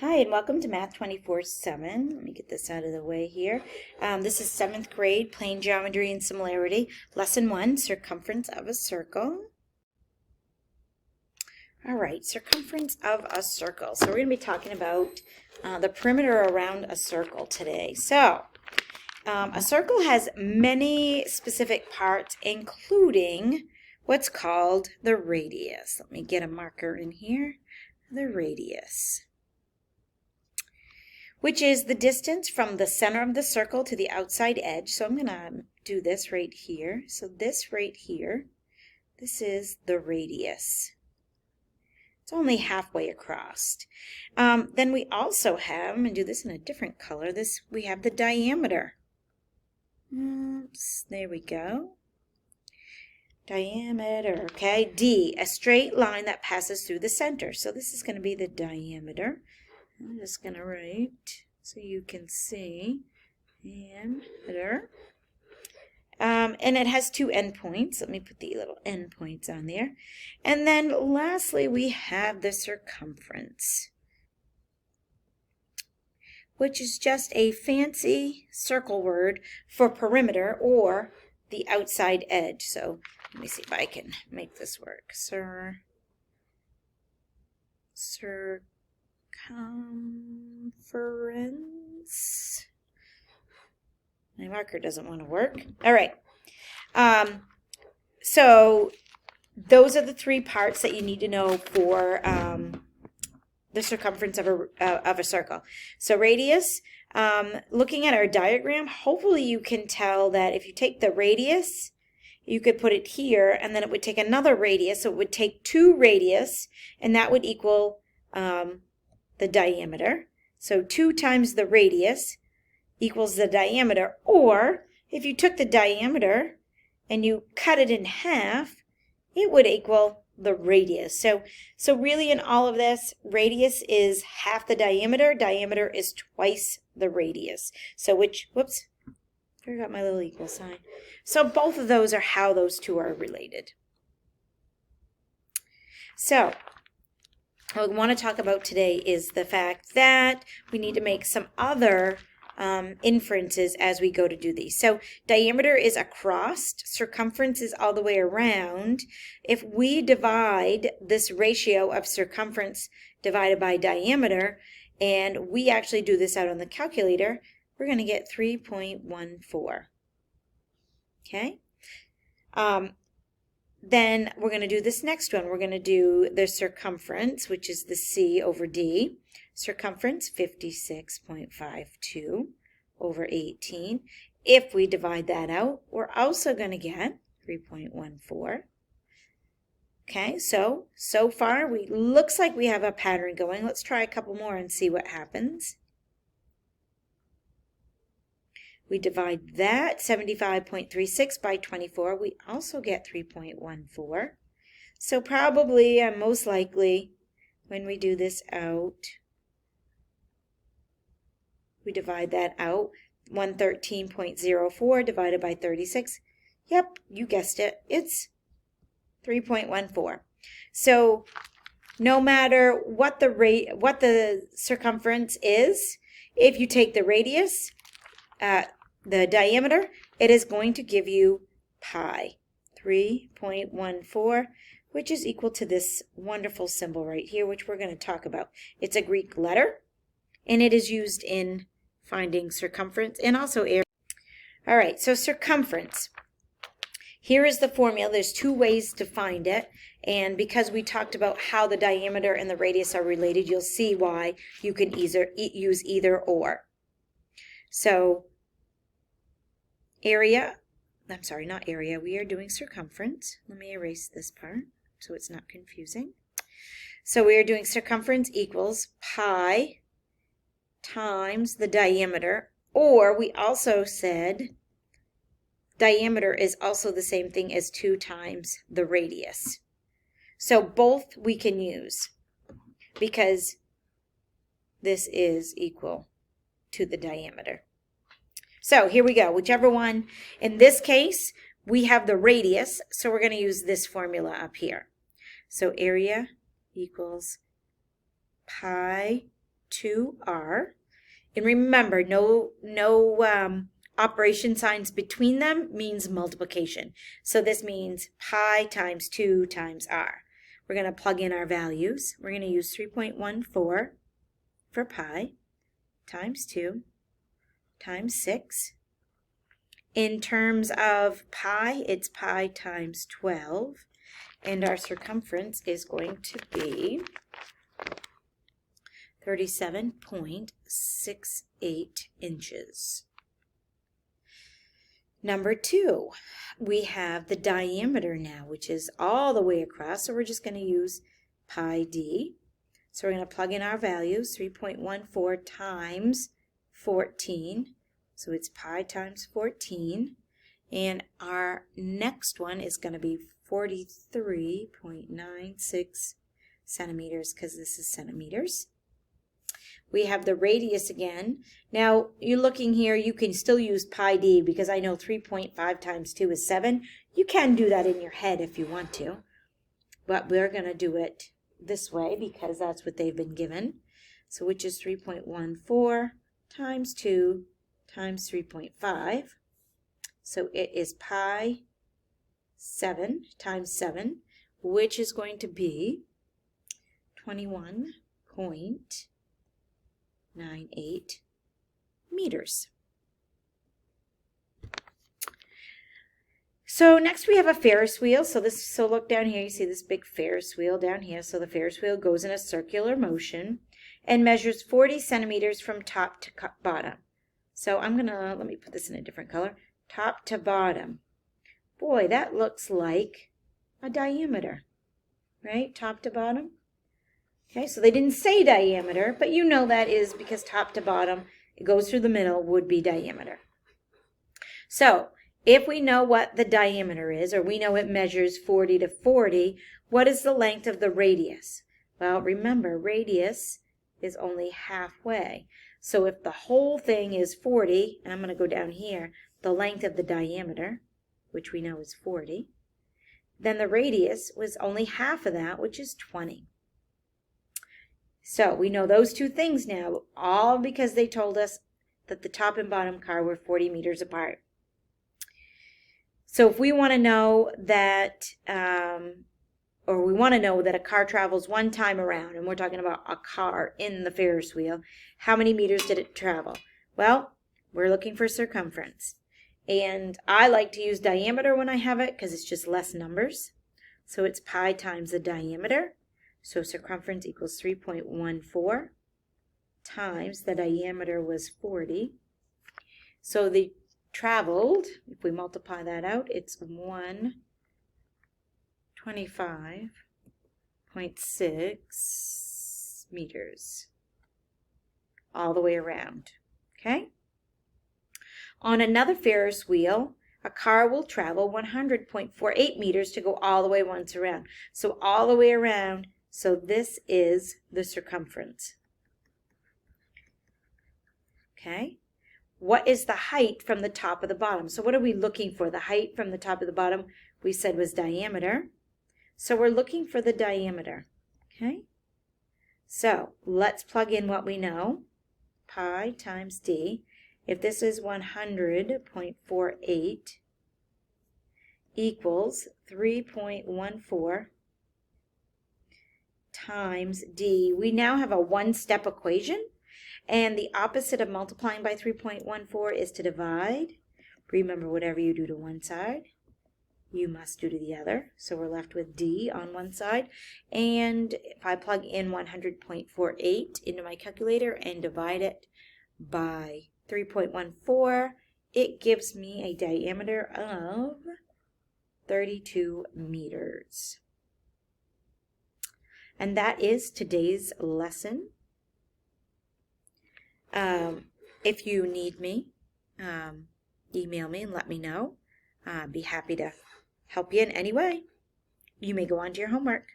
Hi, and welcome to Math 24/7. Let me get this out of the way here. This is 7th grade, Plane Geometry and Similarity, Lesson 1, Circumference of a Circle. All right, circumference of a circle. So we're going to be talking about the perimeter around a circle today. So a circle has many specific parts, including what's called the radius. Let me get a marker in here. The radius, which is the distance from the center of the circle to the outside edge. So I'm going to do this right here. So this right here, this is the radius. It's only halfway across. Then we also have, I'm going to do this in a different color, we have the diameter. Oops, there we go. Diameter, okay. D, a straight line that passes through the center. So this is going to be the diameter. I'm just going to write so you can see diameter. And it has two endpoints. Let me put the little endpoints on there. And then lastly, we have the circumference, which is just a fancy circle word for perimeter or the outside edge. So let me see if I can make this work. Circumference. My marker doesn't want to work. All right. So those are the three parts that you need to know for the circumference of a circle. So radius, looking at our diagram, hopefully you can tell that if you take the radius, you could put it here, and then it would take another radius. So it would take two radius, and that would equal the diameter. So 2 times the radius equals the diameter. Or if you took the diameter and you cut it in half, it would equal the radius. So really in all of this, radius is half the diameter. Diameter is twice the radius. So whoops, I forgot my little equal sign. So both of those are how those two are related. So what we want to talk about today is the fact that we need to make some other inferences as we go to do these. So diameter is across, circumference is all the way around. If we divide this ratio of circumference divided by diameter, and we actually do this out on the calculator, we're going to get 3.14. Okay? Then we're going to do this next one. We're going to do the circumference, which is the C over D. Circumference, 56.52 over 18. If we divide that out, we're also going to get 3.14. Okay, so far, looks like we have a pattern going. Let's try a couple more and see what happens. We divide that, 75.36 by 24. We also get 3.14. So probably, most likely, when we do this out, we divide that out. 113.04 divided by 36. Yep, you guessed it. It's 3.14. So no matter what the circumference is, if you take the radius, the diameter, it is going to give you pi, 3.14, which is equal to this wonderful symbol right here, which we're going to talk about. It's a Greek letter, and it is used in finding circumference and also area. All right, so circumference. Here is the formula. There's two ways to find it, and because we talked about how the diameter and the radius are related, you'll see why you can use either or. So area, I'm sorry, not area, we are doing circumference. Let me erase this part so it's not confusing. So we are doing circumference equals pi times the diameter, or we also said diameter is also the same thing as 2 times the radius. So both we can use because this is equal to the diameter. So here we go, whichever one. In this case, we have the radius, so we're going to use this formula up here. So area equals pi 2r. And remember, no operation signs between them means multiplication. So this means pi times 2 times r. We're going to plug in our values. We're going to use 3.14 for pi times 2 times 6. In terms of pi, it's pi times 12. And our circumference is going to be 37.68 inches. Number 2, we have the diameter now, which is all the way across, so we're just going to use pi d. So we're going to plug in our values, 3.14 times 14, so it's pi times 14, and our next one is going to be 43.96 centimeters, because this is centimeters. We have the radius again. Now, you're looking here, you can still use pi d, because I know 3.5 times 2 is 7. You can do that in your head if you want to, but we're going to do it this way because that's what they've been given. So which is 3.14 times 2 times 3.5. So it is pi 7 times 7, which is going to be 21.98 meters. So next we have a Ferris wheel. So look down here, you see this big Ferris wheel down here. So the Ferris wheel goes in a circular motion and measures 40 centimeters from top to bottom. So let me put this in a different color. Top to bottom. Boy, that looks like a diameter, right? Top to bottom. Okay, so they didn't say diameter, but you know that is because top to bottom, it goes through the middle, would be diameter. So if we know what the diameter is, or we know it measures 40 to 40, what is the length of the radius? Well, remember, radius is only halfway. So if the whole thing is 40, and I'm going to go down here, the length of the diameter, which we know is 40, then the radius was only half of that, which is 20. So we know those two things now, all because they told us that the top and bottom car were 40 meters apart. So if we want to know that, or we want to know that a car travels one time around, and we're talking about a car in the Ferris wheel, how many meters did it travel? Well, we're looking for circumference. And I like to use diameter when I have it because it's just less numbers. So it's pi times the diameter. So circumference equals 3.14 times the diameter was 40. So they traveled, if we multiply that out, it's 125.6 meters all the way around. Okay? On another Ferris wheel, a car will travel 100.48 meters to go all the way once around. So all the way around, so this is the circumference. Okay? What is the height from the top of the bottom? So what are we looking for? The height from the top of the bottom, we said was diameter. So we're looking for the diameter. Okay? So let's plug in what we know. Pi times d. If this is 100.48 equals 3.14 times d. We now have a one-step equation, and the opposite of multiplying by 3.14 is to divide. Remember, whatever you do to one side, you must do to the other. So we're left with d on one side, and if I plug in 100.48 into my calculator and divide it by 3.14, it gives me a diameter of 32 meters. And that is today's lesson. If you need me, email me and let me know. I'd be happy to help you in any way. You may go on to your homework.